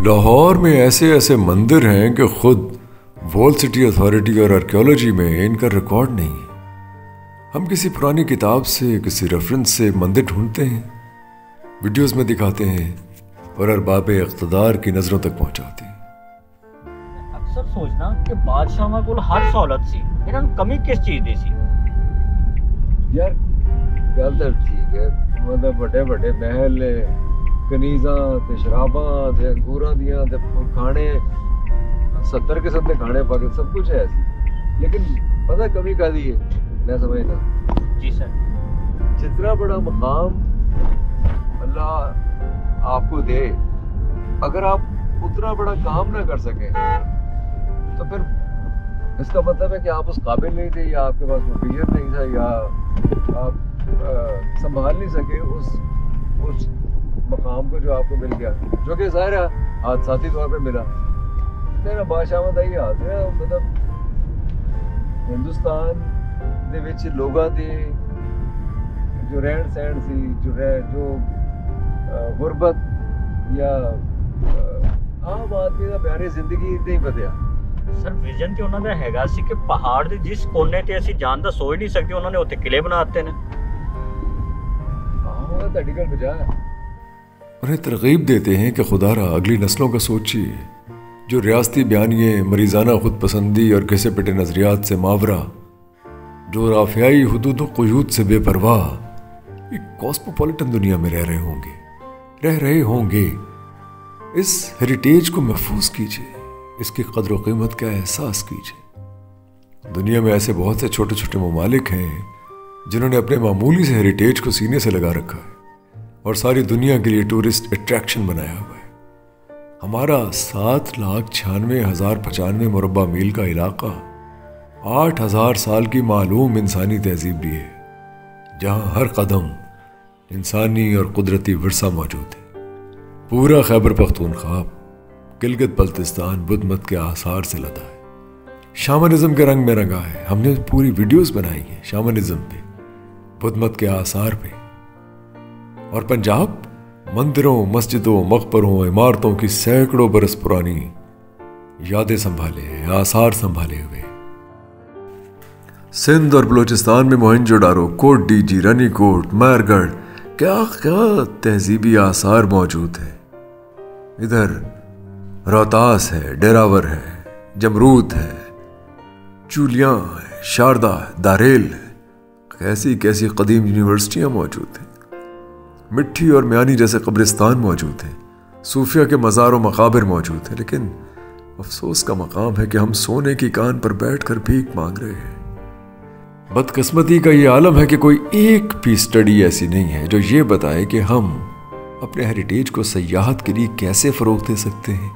लाहौर में ऐसे ऐसे मंदिर हैं कि खुद वॉल सिटी अथॉरिटी और आर्कियोलॉजी में इनका रिकॉर्ड नहीं है। हम किसी पुरानी किताब से, किसी रेफरेंस से मंदिर ढूंढते हैं, वीडियोस में दिखाते हैं और अरबाब इक़्तिदार की नज़रों तक पहुंचाते हैं। अक्सर सोचना कि बादशाह को हर सहूलत सी, इन्होंने कमी किस चीज़ दी सी? यार गल तो ठीक है, मतलब बड़े बड़े महल ने, कनीज़ां ते शराबां ते अंगूरां दियां ते खाने 70 किस्म के खाने पाके सब कुछ है ऐसी, लेकिन पता कमी का दी है। मैं समझता जी सर, जितना बड़ा मकाम अल्लाह आपको दे, अगर आप उतना बड़ा काम ना कर सके तो फिर इसका मतलब है कि आप उस काबिल नहीं थे, या आपके पास विजन नहीं था, या आप संभाल नहीं सके उस मकाम को जो आपको मिल गया, जो कि ज़ाहिर है हादसाती तौर पे मिला। मेरा बादशाह ये हाल है, मतलब हिंदुस्तान दे विच लोगां दी जो रहन सहन सी, जो गुरबत या आम आदमी का प्यारी जिंदगी नहीं बदलिया। सर विजन तो उन्होंने हैगा सी कि पहाड़ दे जिस कोने ते असीं जान दा सोच नहीं सकते, उन्होंने उत्ते किले बना दिते ने। हाँ तुहाडी गल बजा है। उन्हें तरगीब देते हैं कि खुदारा अगली नस्लों का सोचिए, जो रियासती बयानिए, मरीजाना खुद पसंदी और घिसे पिटे नजरियात से मावरा, जो राफियाई हुदूद व क़ुयूद से बेपरवाह एक कॉस्मोपॉलिटन दुनिया में रह रहे होंगे। इस हेरिटेज को महफूज कीजिए, इसकी कदर व कीमत का एहसास कीजिए। दुनिया में ऐसे बहुत से छोटे छोटे ममालिक हैं जिन्होंने अपने मामूली से हेरिटेज को सीने से लगा रखा है और सारी दुनिया के लिए टूरिस्ट अट्रैक्शन बनाया हुआ है। हमारा 7,96,095 मुरब्बा मील का इलाका 8,000 साल की मालूम इंसानी तहजीब भी है, जहाँ हर कदम इंसानी और कुदरती विरसा मौजूद है। पूरा खैबर पख्तूनख्वा गिलगित बल्तिस्तान बुद्ध मत के आसार से लदा है, शामनिज्म के रंग में रंगा है। हमने पूरी वीडियोस बनाई हैं शामनिज्म पे, बुद्ध मत के आसार पे। और पंजाब मंदिरों, मस्जिदों, मकबरों, इमारतों की सैकड़ों बरस पुरानी यादें संभाले, आसार संभाले हुए। सिंध और बलूचिस्तान में मोहनजोदारो, कोट डीजी, रानीकोट, मैरगढ़, क्या क्या तहजीबी आसार मौजूद है। इधर रोहतास है, डेरावर है, जमरूद है, चूलियां है, शारदा है, दारेल है। कैसी कैसी कदीम यूनिवर्सिटियां मौजूद हैं। मिट्टी और म्यानी जैसे कब्रिस्तान मौजूद हैं, सूफिया के मज़ार व मकाबिर मौजूद हैं। लेकिन अफसोस का मकाम है कि हम सोने की कान पर बैठकर भीख मांग रहे हैं। बदकिस्मती का ये आलम है कि कोई एक भी स्टडी ऐसी नहीं है जो ये बताए कि हम अपने हेरिटेज को सयाहत के लिए कैसे फ़रोग़ दे सकते हैं,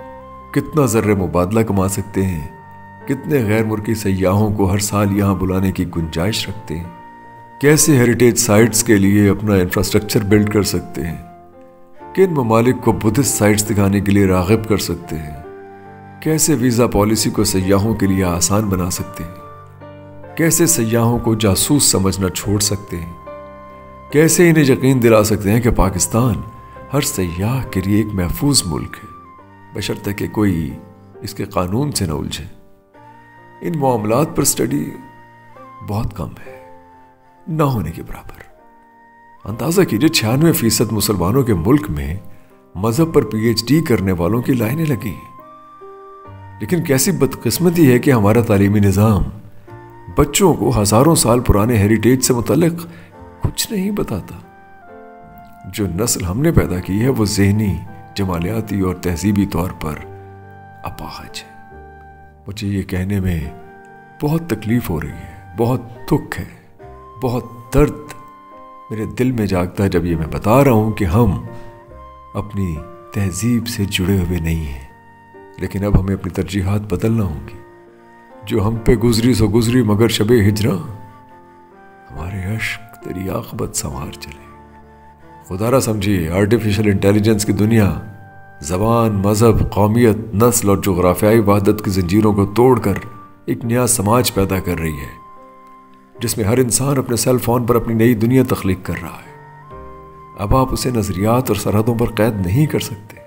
कितना ज़र्रे मुबादला कमा सकते हैं, कितने गैर मुल्की सयाहों को हर साल यहाँ बुलाने की गुंजाइश रखते हैं, कैसे हेरिटेज साइट्स के लिए अपना इंफ्रास्ट्रक्चर बिल्ड कर सकते हैं, किन ममालिक को बुद्धिस्ट साइट्स दिखाने के लिए राग़िब कर सकते हैं, कैसे वीज़ा पॉलिसी को सयाहों के लिए आसान बना सकते हैं, कैसे सयाहों को जासूस समझना छोड़ सकते हैं, कैसे इन्हें यकीन दिला सकते हैं कि पाकिस्तान हर सयाह के लिए एक महफूज मुल्क है, बशर्ते कि कोई इसके कानून से न उलझे। इन मामलात पर स्टडी बहुत कम है, ना होने के बराबर। अंदाजा कीजिए 96% मुसलमानों के मुल्क में मजहब पर PhD करने वालों की लाइनें लगी हैं। लेकिन कैसी बदकिस्मती है कि हमारा तालीमी निज़ाम बच्चों को हजारों साल पुराने हेरिटेज से मुतल्लिक कुछ नहीं बताता। जो नस्ल हमने पैदा की है वो ज़हनी, जमालियाती और तहजीबी तौर पर अपाहज है। मुझे ये कहने में बहुत तकलीफ हो रही है, बहुत दुख है, बहुत दर्द मेरे दिल में जागता है जब ये मैं बता रहा हूं कि हम अपनी तहजीब से जुड़े हुए नहीं हैं। लेकिन अब हमें अपनी तरजीहात बदलना होंगी। जो हम पे गुजरी सो गुजरी, मगर शबे हिजरा हमारे अश्क तेरी आखबत संवार चले। खुदारा समझिए, आर्टिफिशियल इंटेलिजेंस की दुनिया ज़बान, मज़हब, कौमियत, नस्ल और जोग्राफियाई वहदत की जंजीरों को तोड़कर एक नया समाज पैदा कर रही है, जिसमें हर इंसान अपने सेल फोन पर अपनी नई दुनिया तख्लीक कर रहा है। अब आप उसे नजरियात और सरहदों पर कैद नहीं कर सकते।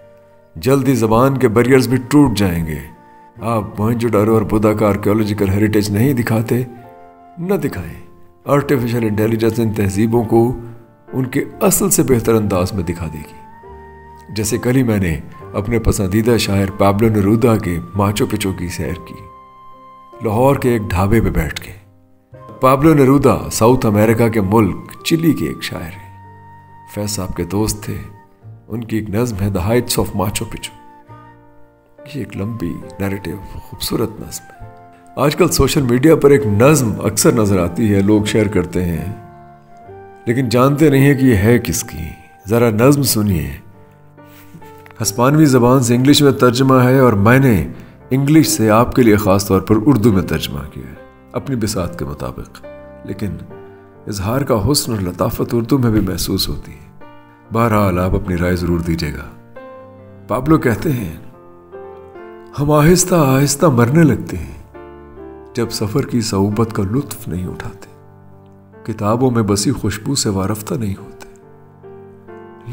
जल्द ही ज़बान के बैरियर्स भी टूट जाएंगे। आप मोहनजोदारो और बुद्धा का आर्कियोलॉजिकल हेरिटेज नहीं दिखाते, न दिखाएं। आर्टिफिशियल इंटेलिजेंस इन तहजीबों को उनके असल से बेहतर अंदाज में दिखा देगी। जैसे कल ही मैंने अपने पसंदीदा शायर पाब्लो नेरूदा के माचो पिचो की सैर की, लाहौर के एक ढाबे पे बैठ के। पाब्लो नेरूदा साउथ अमेरिका के मुल्क चिली के एक शायर हैं। फैज साहब के दोस्त थे। उनकी एक नज्म है द हाइट्स ऑफ माचो पिचो। ये एक लंबी नैरेटिव खूबसूरत नज्म है। आजकल सोशल मीडिया पर एक नज्म अक्सर नजर आती है, लोग शेयर करते हैं, लेकिन जानते नहीं है कि ये है किसकी। जरा नज्म सुनिए। हस्पानवी ज़बान से इंग्लिश में तर्जमा है और मैंने इंग्लिश से आपके लिए ख़ास तौर पर उर्दू में तर्जमा किया है अपनी बिसात के मुताबिक, लेकिन इजहार का हुस्न और लताफत उर्दू में भी महसूस होती है। बहरहाल आप अपनी राय ज़रूर दीजिएगा। पाब्लो कहते हैं, हम आहिस्ता आहिस्ता मरने लगते हैं जब सफ़र की सऊबत का लुत्फ नहीं उठाते, किताबों में बसी खुशबू से वारफ्ता नहीं होते,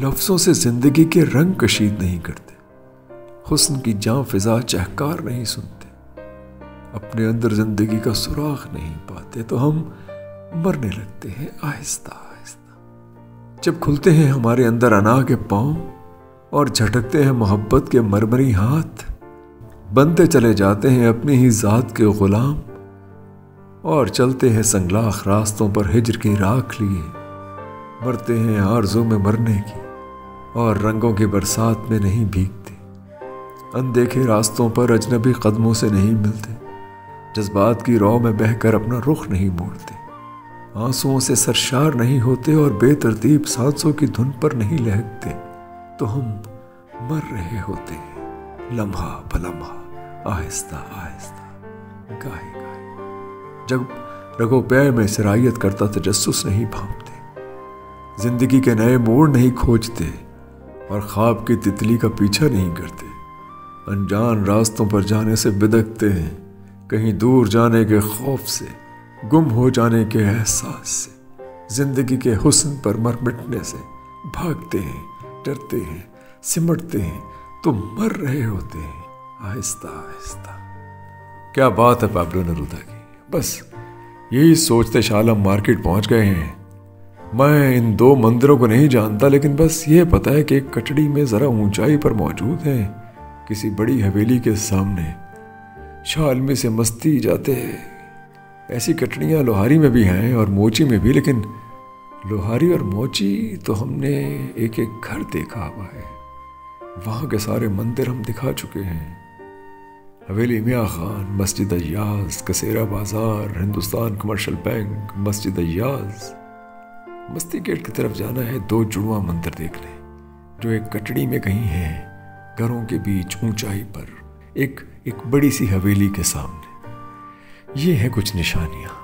लफ्ज़ों से जिंदगी के रंग कशीद नहीं करते, हुस्न की जां फिजा चहकार नहीं सुनते, अपने अंदर जिंदगी का सुराग नहीं पाते, तो हम मरने लगते हैं आहिस्ता आहिस्ता। जब खुलते हैं हमारे अंदर अना के पांव और झटकते हैं मोहब्बत के मरमरी हाथ, बनते चले जाते हैं अपनी ही जात के गुलाम और चलते हैं संगलाख रास्तों पर हिज्र की राख लिए, मरते हैं आरज़ू में मरने की और रंगों की बरसात में नहीं भीगते, अनदेखे रास्तों पर अजनबी कदमों से नहीं मिलते, जज्बात की रौ में बहकर अपना रुख नहीं मोड़ते, आंसुओं से सरशार नहीं होते और बेतरतीब सांसों की धुन पर नहीं लहकते, तो हम मर रहे होते हैं लम्हा बलम्हा, आहिस्ता आहिस्ता, गाहे गाहे। जब रगो पैर में सिरायत करता तजस्सुस नहीं भांपते, जिंदगी के नए मोड़ नहीं खोजते और ख्वाब की तितली का पीछा नहीं करते, अनजान रास्तों पर जाने से बिदकते हैं, कहीं दूर जाने के खौफ से, गुम हो जाने के एहसास से, जिंदगी के हुस्न पर मर मिटने से भागते हैं, डरते हैं, सिमटते हैं, तो मर रहे होते हैं आहिस्ता आहिस्ता। क्या बात है पाब्लो नेरूदा की। बस यही सोचते शालम मार्केट पहुंच गए हैं। मैं इन दो मंदिरों को नहीं जानता, लेकिन बस ये पता है कि एक कटड़ी में ज़रा ऊंचाई पर मौजूद है, किसी बड़ी हवेली के सामने शालमी से मस्ती जाते हैं। ऐसी कटड़ियाँ लोहारी में भी हैं और मोची में भी, लेकिन लोहारी और मोची तो हमने एक एक घर देखा हुआ है, वहाँ के सारे मंदिर हम दिखा चुके हैं। हवेली मियाँ खान, मस्जिद अय्याज, कसेरा बाजार, हिंदुस्तान कमर्शियल बैंक, मस्जिद अय्याज। मस्ती गेट की तरफ जाना है, दो जुड़वा मंदिर देखने जो एक कटड़ी में कहीं है, घरों के बीच ऊंचाई पर, एक बड़ी सी हवेली के सामने। ये है कुछ निशानियां।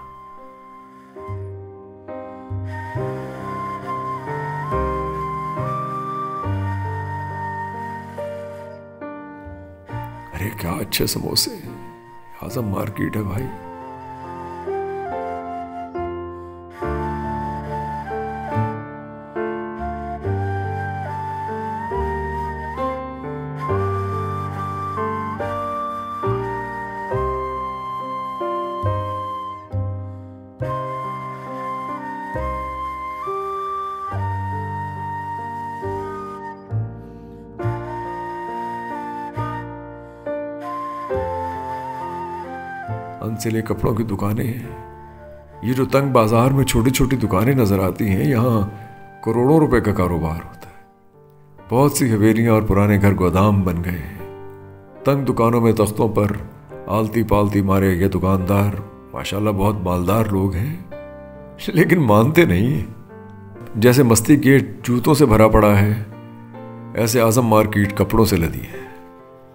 अरे क्या अच्छे समोसे, आजम मार्केट है भाई। अनसिले कपड़ों की दुकानें हैं। ये जो तंग बाजार में छोटी छोटी दुकानें नजर आती हैं, यहाँ करोड़ों रुपए का कारोबार होता है। बहुत सी हवेलियां और पुराने घर गोदाम बन गए हैं। तंग दुकानों में तख्तों पर आलती पालती मारे ये दुकानदार माशाल्लाह बहुत मालदार लोग हैं, लेकिन मानते नहीं। जैसे मस्ती गेट जूतों से भरा पड़ा है, ऐसे आजम मार्केट कपड़ों से लदी है।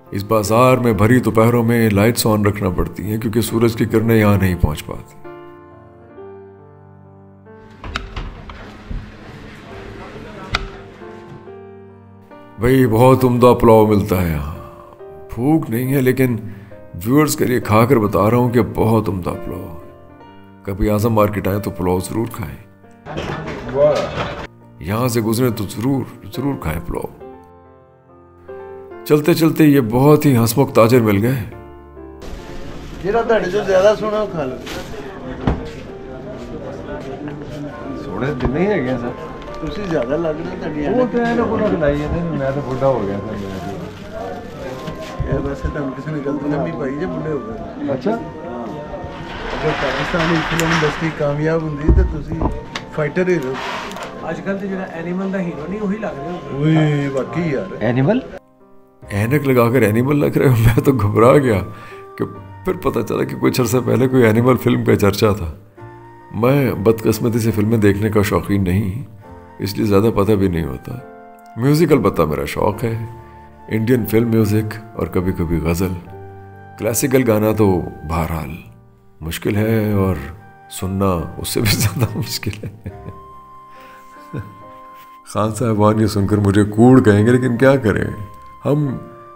इस बाजार में भरी दोपहरों में लाइट्स ऑन रखना पड़ती हैं क्योंकि सूरज की किरणें यहां नहीं पहुंच पाती। भाई बहुत उम्दा पुलाव मिलता है यहाँ। भूख नहीं है, लेकिन व्यूअर्स के लिए खाकर बता रहा हूं कि बहुत उम्दा पुलाव है। कभी आजम मार्केट आए तो पुलाव जरूर खाएं, यहां से गुजरे तो जरूर खाएं पुलाव। चलते चलते ये बहुत ही हंसमुख ताजर मिल गए। ਜਿਹੜਾ ਤੁਹਾਡੇ ਤੋਂ ਜ਼ਿਆਦਾ ਸੋਹਣਾ ਉਹ ਖਾ ਲਓ। सोने दिन नहीं है सर, ਤੁਸੀਂ ਜ਼ਿਆਦਾ ਲੱਗ ਰਹੇ ਹੋ ਤੁਹਾਡੀਆਂ वो तो है ना पूरा खिलाई जाते हैं, मैं तो बुढ़ा हो गया सर। ਇਹ ਵੈਸੇ ਤੁਹਾਨੂੰ ਕਿਸੇ ਨੇ ਗਲਤ ਲੰਮੀ ਪਾਈ ਜੇ ਬੁੱਢੇ ਹੋ ਗਏ। अच्छा, ਅਗਰ ਪਾਕਿਸਤਾਨੀ ਫਿਲਮ ਇੰਡਸਟਰੀ ਕਾਮਯਾਬ ਹੁੰਦੀ ਤੇ ਤੁਸੀਂ ਫਾਈਟਰ ਹੀ ਰਹੋ। ਅੱਜ ਕੱਲ ਤੇ ਜਿਹੜਾ ਐਨੀਮਲ ਦਾ ਹੀਰੋ ਨਹੀਂ ਉਹੀ ਲੱਗ ਰਿਹਾ ਹੁੰਦਾ। ਓਏ ਵਾਕਈ ਯਾਰ एनिमल ऐनक लगाकर एनिमल लग रहे हो। मैं तो घबरा गया कि फिर पता चला कि कुछ अर्से पहले कोई एनिमल फिल्म का चर्चा था। मैं बदकिस्मती से फिल्में देखने का शौकीन नहीं, इसलिए ज़्यादा पता भी नहीं होता। म्यूज़िकल पता मेरा शौक़ है, इंडियन फिल्म म्यूज़िक और कभी कभी गज़ल। क्लासिकल गाना तो बहरहाल मुश्किल है और सुनना उससे भी ज़्यादा मुश्किल है। खान साहबान ये सुनकर मुझे कूड़ कहेंगे, लेकिन क्या करें, हम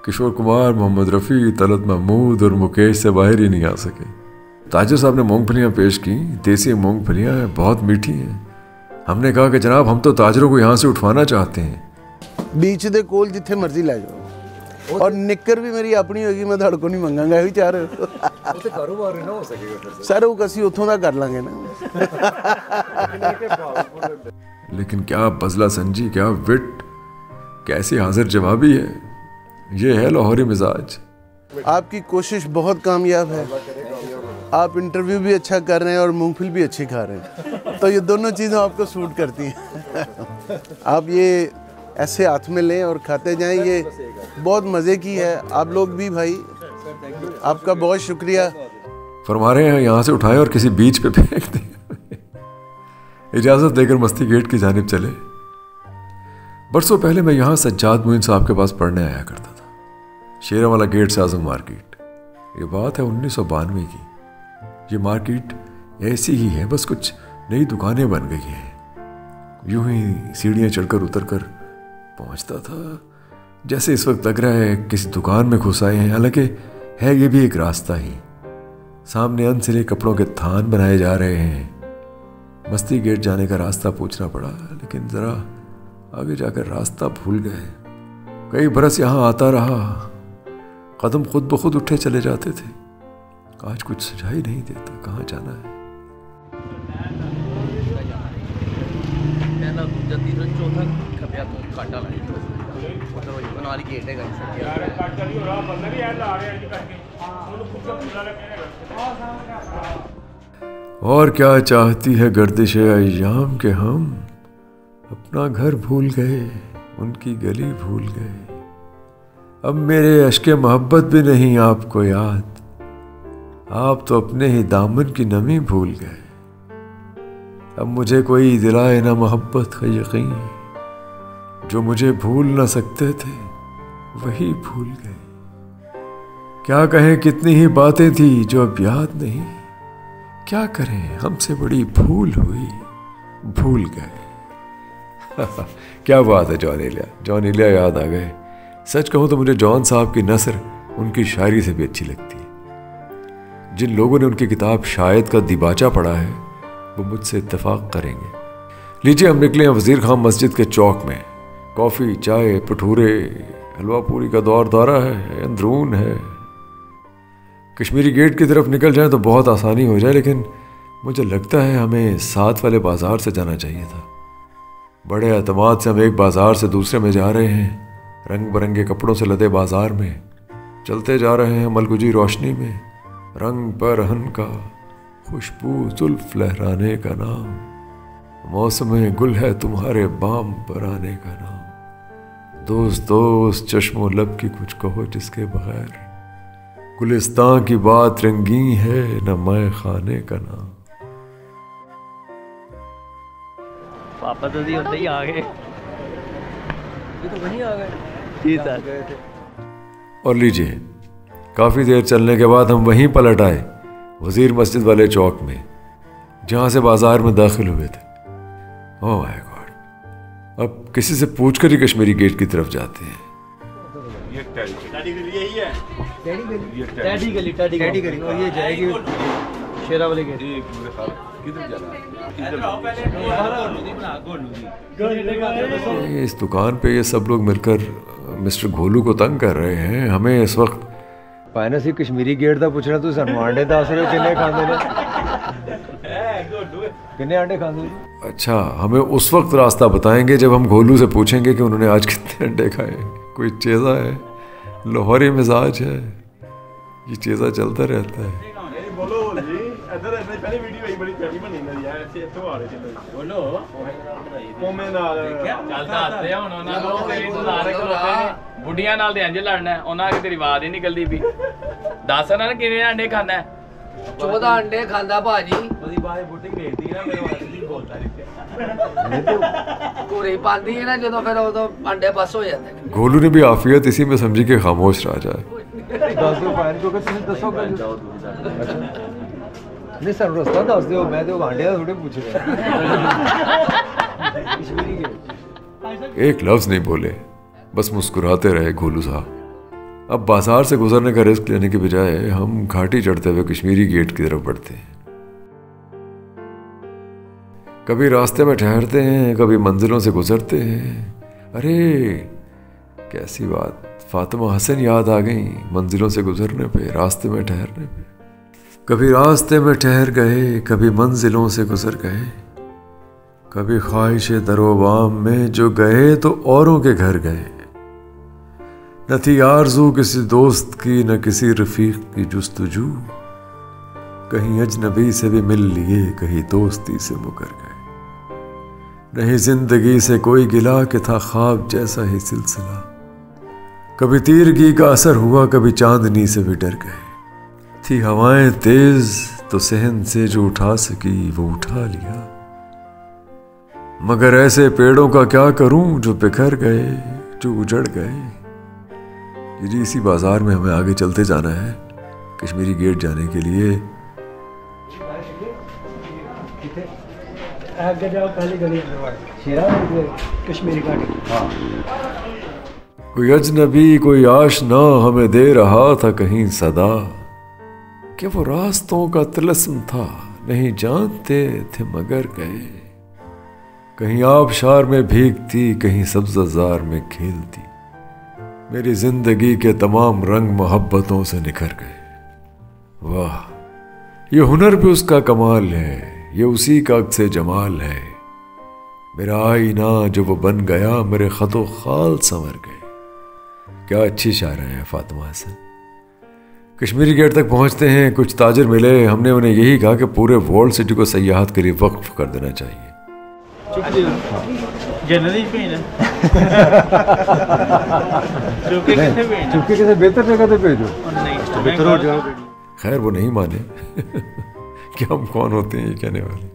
किशोर कुमार, मोहम्मद रफ़ी, तलत महमूद और मुकेश से बाहर ही नहीं आ सके। ताजर साहब ने मूंगफलियाँ पेश की। देसी मूंगफलियाँ बहुत मीठी हैं। हमने कहा कि जनाब हम तो ताजरों को यहाँ से उठवाना चाहते हैं। बीच ਦੇ ਕੋਲ ਜਿੱਥੇ ਮਰਜ਼ੀ ਲੈ ਜਾਓ ਔਰ ਨਿੱਕਰ ਵੀ ਮੇਰੀ ਆਪਣੀ ਹੋਏਗੀ, ਮੈਂ ਤੁਹਾਡੇ ਕੋਲ ਨਹੀਂ ਮੰਗਾਂਗਾ। ਇਹੀ ਚਾਹ ਰਹੇ ਹੋ वो तो कारोबार है ना हो सकेगा फिर ਸਰ ਉਹ ਅਸੀਂ ਉੱਥੋਂ ਦਾ ਕਰ ਲਾਂਗੇ ਨਾ। लेकिन क्या बजला संजी, क्या विट, कैसी हाजिर जवाबी है। ये है लाहौरी मिजाज। आपकी कोशिश बहुत कामयाब है। आप इंटरव्यू भी अच्छा कर रहे हैं और मूंगफली भी अच्छी खा रहे हैं, तो ये दोनों चीज़ें आपको सूट करती हैं। आप ये ऐसे हाथ में लें और खाते जाएं, ये बहुत मज़े की है। आप लोग भी भाई, आपका बहुत शुक्रिया। फरमा रहे हैं यहाँ से उठाएं और किसी बीच पे फेंक दें। इजाज़त देकर मस्ती गेट की जानिब चले। बरसों पहले मैं यहाँ सज्जाद मोइन साहब के पास पढ़ने आया करता था, शेरावाला गेट से आज़म मार्केट। ये बात है 1992 की। ये मार्केट ऐसी ही है, बस कुछ नई दुकानें बन गई हैं। यूं ही सीढ़ियाँ चढ़कर उतरकर पहुँचता था, जैसे इस वक्त लग रहा है किसी दुकान में घुस आए हैं। हालांकि है ये भी एक रास्ता ही। सामने अनसिले कपड़ों के थान बनाए जा रहे हैं। मस्ती गेट जाने का रास्ता पूछना पड़ा, लेकिन ज़रा आगे जाकर रास्ता भूल गए। कई बरस यहाँ आता रहा, कदम खुद ब खुद उठे चले जाते थे। आज कुछ सुझाई नहीं देता कहाँ जाना है। पहला दूजा तीसरा चौथा खपिया तो काटा लाया उधर वही बना ली गेट है यार काटा नहीं हो रहा बंदा भी यार ला रहे हैं करके उनको खुद का खुला रखने। और क्या चाहती है गर्दिश अय्याम के हम अपना घर भूल गए, उनकी गली भूल गए। अब मेरे अश्के मोहब्बत भी नहीं आपको याद, आप तो अपने ही दामन की नमी भूल गए। अब मुझे कोई दिलाए ना मोहब्बत का यकीन, जो मुझे भूल ना सकते थे वही भूल गए। क्या कहें कितनी ही बातें थी जो अब याद नहीं, क्या करें हमसे बड़ी भूल हुई, भूल गए। क्या बात है जॉन एलिया, जॉन एलिया याद आ गए। सच कहूँ तो मुझे जॉन साहब की नस्र उनकी शायरी से भी अच्छी लगती है। जिन लोगों ने उनकी किताब शायद का दिबाचा पढ़ा है वो मुझसे इत्तेफाक करेंगे। लीजिए हम निकले हैं वज़ीर खान मस्जिद के चौक में। कॉफ़ी, चाय, भटूरे, हलवा पूरी का दौर दौरा है, अंदरून है। कश्मीरी गेट की तरफ निकल जाएं तो बहुत आसानी हो जाए, लेकिन मुझे लगता है हमें साथ वाले बाज़ार से जाना चाहिए था। बड़े एतमाद से हम एक बाज़ार से दूसरे में जा रहे हैं। रंग बिरंगे कपड़ों से लदे बाज़ार में चलते जा रहे हैं मलगुजी रोशनी में। रंग बरहन का, खुशबू जुल्फ लहराने का नाम, मौसम गुल है तुम्हारे बाम पर आने का नाम। दोस्त दोस्त चश्मो लब की कुछ कहो जिसके बगैर, गुलिस्तान की बात रंगीन है न मैं खाने का नाम। पापा तो जी होते ही आ गए, ये तो वहीं आ गए। जी सर। और लीजिए काफ़ी देर चलने के बाद हम वहीं पलट आए, वज़ीर मस्जिद वाले चौक में, जहाँ से बाज़ार में दाखिल हुए थे। ओह माय गॉड, अब किसी से पूछकर ही कश्मीरी गेट की तरफ जाते हैं। टैडी गली और ये जाएगी शेरावाली गेट। इस दुकान पे ये सब लोग मिलकर मिस्टर घोलू को तंग कर रहे हैं। हमें इस वक्त भाई ने सी कश्मीरी गेट का पूछना, तुम सानू आंडे दस रहे हो किन्ने खांदे ने? किन्ने आंडे खांदे हो? अच्छा, हमें उस वक्त रास्ता बताएंगे जब हम घोलू से पूछेंगे कि उन्होंने आज कितने अंडे खाए। कोई चेज़ा है, लाहौरी मिजाज है, ये चेज़ा चलता रहता है। बोलो जी, इधर इधर पहले वीडियो आई बड़ी प्यारी बनी ना यार, ऐसे तो आ रहे थे बोलो कोमे नाल ਚੱਲਦਾ ਹੱਸਦੇ ਹੁਣ ਉਹਨਾਂ ਨੂੰ ਤੇਰੀ ਸੁਧਾਰ ਖਲੋਤੇ ਨੇ ਬੁੱਢੀਆਂ ਨਾਲ ਤੇ ਇੰਜ ਲੜਨਾ ਹੈ, ਉਹਨਾਂ ਅੱਗੇ ਤੇਰੀ ਆਵਾਜ਼ ਹੀ ਨਿਕਲਦੀ ਵੀ। ਦੱਸ ਉਹਨਾਂ ਨੇ ਕਿੰਨੇ ਅੰਡੇ ਖਾਣਾ ਹੈ? 14 अंडे खांदा भाजी। ਉਹਦੀ ਬਾਤ ਬੁੱਢੀ ਭੇਜਦੀ ਨਾ ਮੇਰੇ ਵਾਸਤੇ ਨਹੀਂ ਬੋਲਦਾ ਰਿਹਾ। ਘੋੜੀ ਪਾਉਂਦੀ ਹੈ ਨਾ ਜਦੋਂ, ਫਿਰ ਉਦੋਂ ਅੰਡੇ ਬਸ ਹੋ ਜਾਂਦੇ ਨੇ। घोलू ने भी आफियत इसी में समझी कि खामोश रह जाए। दस दो पाइन को तुम दसोगे? अच्छा नहीं सर, रास्ता दस दो, मैं तो आंडे का थोड़े पूछ रहा। कश्मीरी गेट एक लफ्ज नहीं बोले, बस मुस्कुराते रहे घोलू साहब। अब बाजार से गुजरने का रिस्क लेने के बजाय हम घाटी चढ़ते हुए कश्मीरी गेट की तरफ बढ़ते हैं। कभी रास्ते में ठहरते हैं, कभी मंजिलों से गुजरते हैं। अरे कैसी बात, फातिमा हसन याद आ गई मंजिलों से गुजरने पे, रास्ते में ठहरने पे। कभी रास्ते में ठहर गए, कभी मंजिलों से गुजर गए, कभी ख्वाहिश दरोबाम में जो गए तो औरों के घर गए। न थी आरज़ू किसी दोस्त की, न किसी रफीक की जुस्तजू, कहीं अजनबी से भी मिल लिए, कहीं दोस्ती से मुकर गए। नहीं जिंदगी से कोई गिला कि था ख्वाब जैसा ही सिलसिला, कभी तीरगी का असर हुआ, कभी चांदनी से भी डर गए। थी हवाएं तेज तो सहन से जो उठा सकी वो उठा लिया, मगर ऐसे पेड़ों का क्या करूं जो बिखर गए, जो उजड़ गए। जी इसी बाजार में हमें आगे चलते जाना है कश्मीरी गेट जाने के लिए। आगे जाओ, पहली गली कश्मीरी घाटी। हाँ कोई अजनबी कोई आशना हमें दे रहा था कहीं सदा, कि वो रास्तों का तिलस्म था नहीं जानते थे मगर गए। कहीं आबशार में भीगती, कहीं सब्ज़ार में खेलती, मेरी जिंदगी के तमाम रंग मोहब्बतों से निखर गए। वाह, ये हुनर भी उसका कमाल है, ये उसी का अक्स जमाल है। मेरा आईना जो वो बन गया, मेरे खतो खाल संवर गए। क्या अच्छी शायरा है फातिमा हसन। कश्मीरी गेट तक पहुंचते हैं, कुछ ताजिर मिले। हमने उन्हें यही कहा कि पूरे वर्ल्ड सिटी को सयाहत के लिए वक्फ कर देना चाहिए। चुपके किसी बेहतर जगह पे भेजो, बेहतर हो जाओ। खैर वो नहीं माने कि हम कौन होते हैं ये कहने वाले।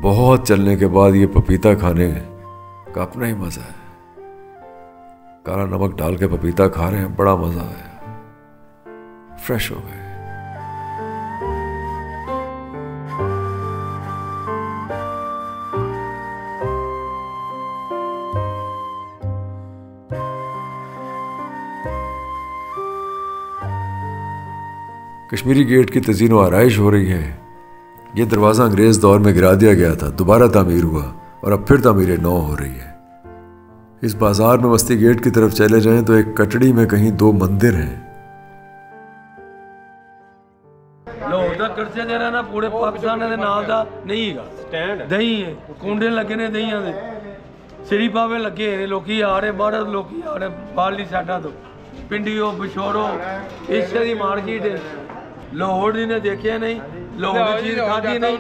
बहुत चलने के बाद ये पपीता खाने का अपना ही मजा है। काला नमक डाल के पपीता खा रहे हैं, बड़ा मजा आया, फ्रेश हो गए। कश्मीरी गेट की तज़ीन व आराइश हो रही है। ये दरवाज़ा अंग्रेज़ दौर में गिरा दिया गया था, दोबारा तामीर हुआ और अब फिर तामीर नौ हो रही है। इस बाजार में मस्ती गेट की तरफ चले जाएं तो एक कटड़ी में कहीं दो मंदिर हैं। लाहौर का कर्जा जरा ना पूरे पाकिस्तान के नाल दा नहीं है, स्टैंड दही है, कुंडे लगे ने दहियां दे, सिरी पावे लगे ने, लोकी आ रहे बाहर, लोकी आ रहे बाहरली साइडा तो, पिंडियो बिछोड़ो, इस दी मार्केट है। लाहौर दी ने देखिया नहीं, लाहौर की चीज खाधी नहीं,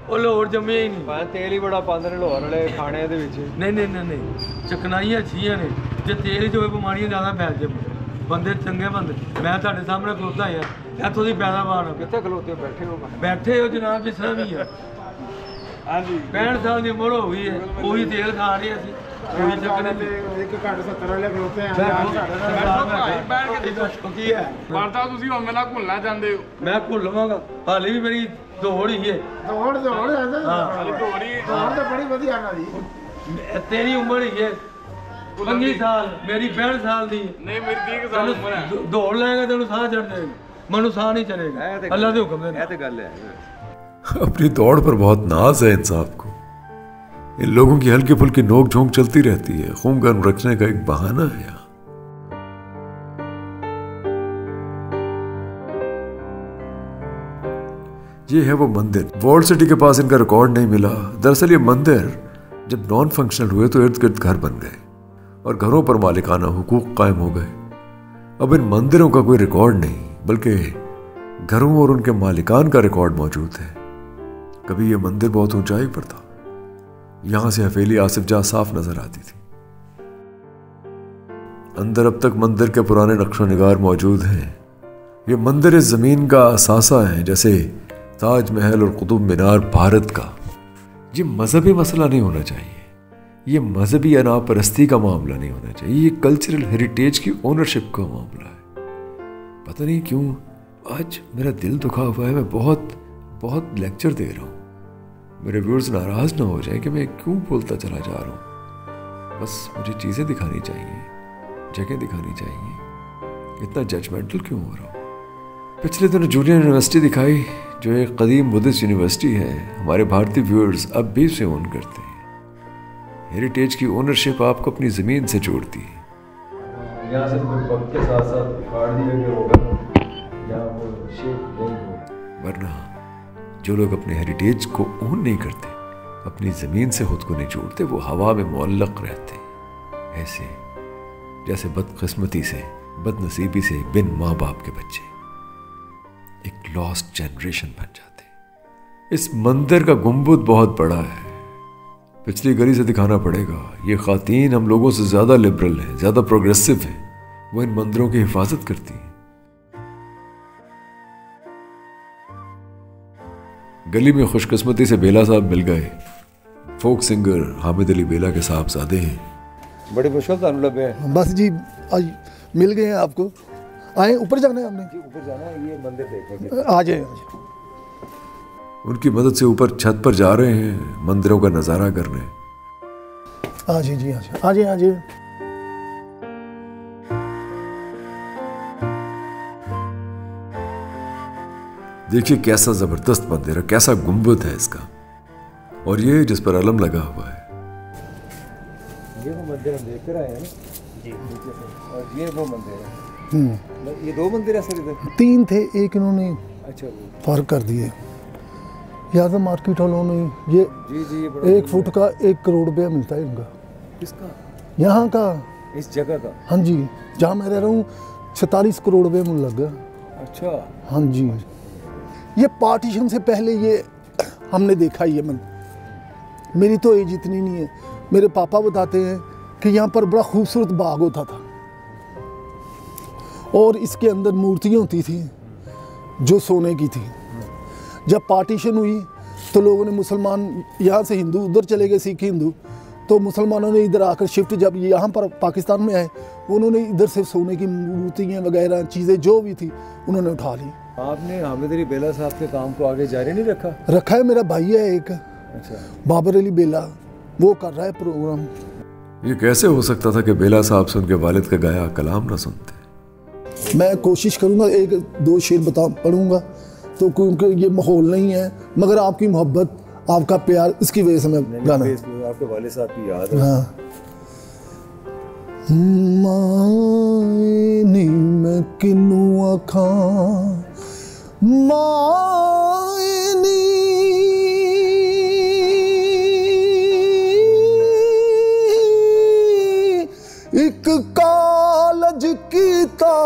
वो लाहौर जम्मे ही नहीं। तेल ही बड़ा पांदे ने लाहौर वाले खाने दे विच। नहीं नहीं नहीं नहीं, चकनाइयां अच्छियां ने, जे तेल जो बीमारियां ज़्यादा फैल जाए। बंदे चंगे बंदे, मैं तुहाडे सामने खलोता हां, इत्थों दी पैदावार कित्थे खलोते हो? बैठे हो जनाब, जिस तरह भी है। हाँ जी, 65 साल की उम्र हो गई है, वही तेल खा रहे हैं। कोई चक्कर नहीं, एक घंटे 70 वाले खलोते हैं। ਵਾਰਤਾ ਤੁਸੀਂ ਹੁਣ ਮੇਰਾ ਘੁਲਣਾ ਚਾਹੁੰਦੇ ਹੋ? मैं भुल लवांगा, हाले भी मेरी दौड़ ही है। दौड़ तो बड़ी वधिया ना जी। तेरी उम्र ही है 25 साल, मेरी 65 साल दी। ਨਹੀਂ ਮੇਰੀ 30 ਸਾਲ ਉਮਰ ਹੈ। दौड़ लेगा तेन साह चढ़ जाएगा, मनु साह नहीं चढ़ेगा। अल्लाह के हुक्म दे। ਇਹ ਤੇ ਗੱਲ ਹੈ। अपनी दौड़ पर बहुत नाज है इंसाफ को। इन लोगों की हल्की फुल्की नोक झोंक चलती रहती है, खून गर्म रखने का एक बहाना है यहाँ। ये है वो मंदिर। वॉल्ड सिटी के पास इनका रिकॉर्ड नहीं मिला। दरअसल ये मंदिर जब नॉन फंक्शनल हुए तो इर्द गिर्द घर बन गए और घरों पर मालिकाना हुकूक कायम हो गए। अब इन मंदिरों का कोई रिकॉर्ड नहीं, बल्कि घरों और उनके मालिकान का रिकॉर्ड मौजूद है। कभी यह मंदिर बहुत ऊंचाई पर था। यहां से हवेली आसिफ जाह साफ नजर आती थी। अंदर अब तक मंदिर के पुराने नक्शो निगार मौजूद हैं। ये मंदिर इस जमीन का असासा है, जैसे ताजमहल और कुतुब मीनार भारत का। ये मजहबी मसला नहीं होना चाहिए, ये मजहबी अनापरस्ती का मामला नहीं होना चाहिए, ये कल्चरल हेरिटेज की ओनरशिप का मामला है। पता नहीं क्यों आज मेरा दिल दुखा हुआ है। मैं बहुत लेक्चर दे रहा हूँ। मेरे व्यूअर्स नाराज ना हो जाए कि मैं क्यों बोलता चला जा रहा हूँ। बस मुझे चीज़ें दिखानी चाहिए, जगह दिखानी चाहिए। इतना जजमेंटल क्यों हो रहा हूँ। पिछले दिनों जूनियर यूनिवर्सिटी दिखाई, जो एक कदीम बुद्धिस्ट यूनिवर्सिटी है। हमारे भारतीय व्यूअर्स अब भी उसे ओन करते हैं। हेरिटेज की ओनरशिप आपको अपनी ज़मीन से जोड़ती है। यहाँ से वक्त के साथ साथ काट दिया गया होगा, यहाँ वो शेप नहीं होगा। वरना जो लोग अपने हेरिटेज को ओन नहीं करते, अपनी ज़मीन से खुद को नहीं जोड़ते, वो हवा में मुअल्लक रहते हैं। ऐसे जैसे बदकिस्मती से, बदनसीबी से बिन माँ बाप के बच्चे एक लॉस्ट जनरेशन बन जाते। इस मंदिर का गुंबद बहुत बड़ा है। पिछली गली से दिखाना पड़ेगा। ये खातीन हम लोगों से ज़्यादा लिबरल हैं, ज़्यादा प्रोग्रेसिव हैं। वो इन मंदिरों की हिफाजत करती हैं। गली में खुशकिस्मती से बेला साहब मिल गए। फोक सिंगर हामिद अली बेला के साहबजादे हैं। बड़े मुश्किल था लगे। बस जी आज मिल गए हैं आपको। आए, ऊपर जाना है हमने। ऊपर जाना है, ये मंदिर देखने। आ जाए। उनकी मदद से ऊपर छत पर जा रहे हैं मंदिरों का नज़ारा करने। आ जाए जी, आ जाए, आ जाए। देखिए कैसा जबरदस्त मंदिर है, कैसा गुंबद है इसका। और ये जिस पर अलम लगा हुआ है, ये वो मंदिर हम देख कर आए हैं जी। और ये वो मंदिर है। ये दो मंदिर है सर इधर? 3 थे, एक इन्होंने अच्छा फर्क कर दिए। यहाँ मार्केट वालों ने ये जी 1 फुट का 1 करोड़ रुपया मिलता है इनका। किसका? यहाँ का, इस जगह का? हाँ जी, जहाँ मैं रह रहा हूँ 46 करोड़ रुपये मुझे लग गया। अच्छा। हाँ जी, ये पार्टीशन से पहले ये हमने देखा ये मेरी तो एज इतनी नहीं है। मेरे पापा बताते हैं कि यहाँ पर बड़ा खूबसूरत बाग होता था और इसके अंदर मूर्तियाँ होती थी जो सोने की थी। जब पार्टीशन हुई तो लोगों ने, मुसलमान यहाँ से हिंदू उधर चले गए, सिख हिंदू, तो मुसलमानों ने इधर आकर शिफ्ट, जब यहाँ पर पाकिस्तान में आए, उन्होंने इधर से सोने की मूर्तियाँ वगैरह चीज़ें जो भी थी उन्होंने उठा ली। आपने हामिद अली बेला साहब के काम को आगे जारी नहीं रखा है। मेरा भाई है एक, अच्छा, बाबर अली बेला, वो कर रहा है प्रोग्राम। ये कैसे हो सकता था कि बेला साहब से उनके वालिद का गाया कलाम ना सुनते। मैं कोशिश करूँगा 1-2 शेर पढ़ूँगा, तो क्योंकि ये माहौल नहीं है, मगर आपकी मोहब्बत, आपका प्यार, इसकी वजह से मैं गाना। आपके वालिद साहब की याद है। हाँ। माए नी मैं किनू आखां, माए नी एक कालज कीता,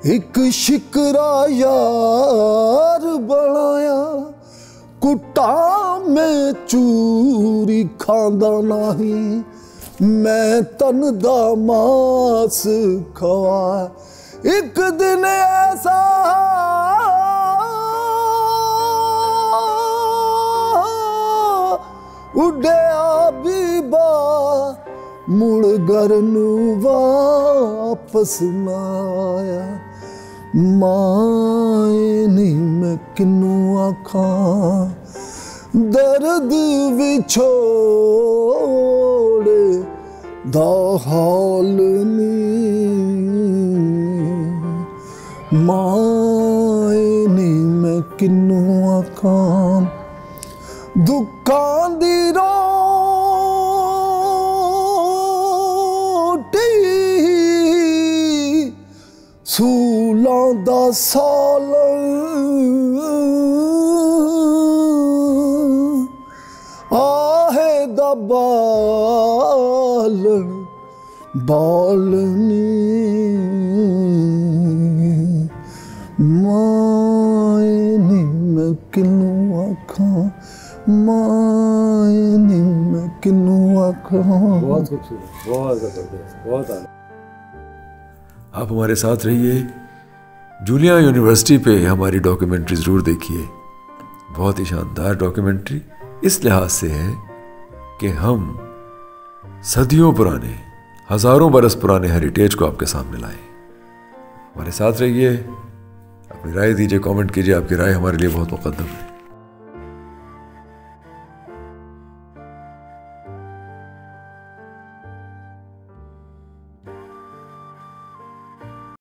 एक शिकरा यार बनाया, कुटा में चूरी खांदा नहीं, मैं तन दा मास खवा। एक दिन ऐसा उड़िया बीबा, मुड़ घर नू वापस ना आया। माए नी मैं किनू आखां, दर्द विछोड़ दा हाल नी। माए नी मैं किन्नू आखां दुखां दी रोटी सूलां दा सालन आहे दा बालन बालनी मायनी मैं किनू आखां मायनी मैं किनू आखां। बहुत खूबसूरत, बहुत जबरदस्त, बहुत आला। आप हमारे साथ रहिए। जूलिया यूनिवर्सिटी पे हमारी डॉक्यूमेंट्री ज़रूर देखिए। बहुत ही शानदार डॉक्यूमेंट्री इस लिहाज से है कि हम सदियों पुराने, हज़ारों बरस पुराने हेरिटेज को आपके सामने लाएं। हमारे साथ रहिए, अपनी राय दीजिए, कमेंट कीजिए। आपकी राय हमारे लिए बहुत मुकद्दम है।